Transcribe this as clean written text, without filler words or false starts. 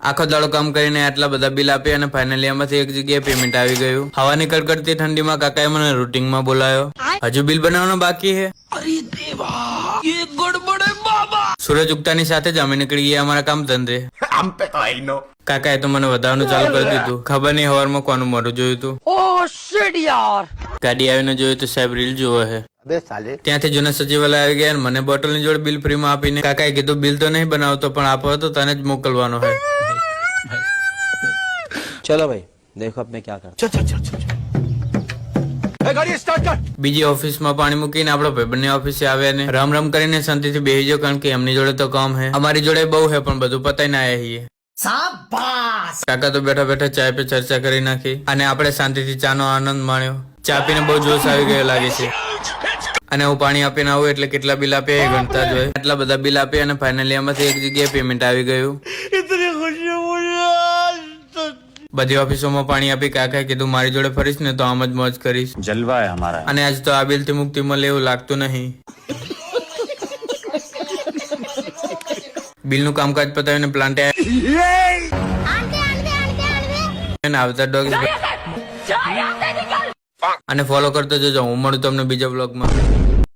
આખો દાડો કામ કરીને આટલા બધા બિલ આપી અને ફાઇનલી આમાંથી એક જગ્યાએ પેમેન્ટ આવી ગયું. હવાની કડકડતી ઠંડીમાં કાકાએ મને રૂટિંગમાં બોલાયો. હજુ બિલ બનાવવાનું બાકી છે. સૂરજ ઉગતાની સાથે જ અમે નીકળી ગયા અમારા કામ ધંધે. કાકાએ તો મને વધારવાનું ચાલુ કરી દીધું. ખબર નહીં હવારમાં કોનું મોઢું જોયું તું. ગાડી આવીને જોયું તો સાહેબ રીલ જોવો હે. ત્યાંથી જૂના સચિવાલય આવી ગયા અને મને બોટલની જોડે બિલ ફ્રીમાં આપીને કાકાએ કીધું બિલ તો નહીં બનાવતો પણ આપો તો તને જ મોકલવાનો હે. चलो भाई देखो अब मैं क्या करता બીજી ઓફિસમાં પાણી મૂકીને આપડો ભાઈબંધની ઓફિસે આવ્યા ને રામ રામ કરીને શાંતિથી બેસી જાઓ કારણ કે એમની જોડે તો કામ હે. અમારી જોડે બહુ હે પણ બધું પતાઈને આયા છીએ. કાકા તો બેઠા બેઠા ચાય પે ચર્ચા કરી નાખી અને આપણે શાંતિથી ચા નો આનંદ માણ્યો. ચા પીને બહુ જોશ આવી ગયો લાગે છે અને હું પાણી આપીને આવું એટલે કેટલા બિલ આપ્યા એ ગણતા જ હોય. આટલા બધા બિલ આપ્યા અને ફાઇનલી આમાંથી એક જગ્યાએ પેમેન્ટ આવી ગયું. બધી ઓફિસોમાં પાણી આપી કાકાએ કીધું મારી જોડે ફરીશ ને તો આમ જ મોજ કરીશ. जलवा है हमारा. અને આજ તો આ બિલ થી મુક્તિ મળે એવું લાગતું નહીં. બિલ નું કામકાજ પતાવીને પ્લાન્ટ આવતા ડોગ અને ફોલો કરતો જજો. હું મળું તમને બીજા બ્લોગમાં.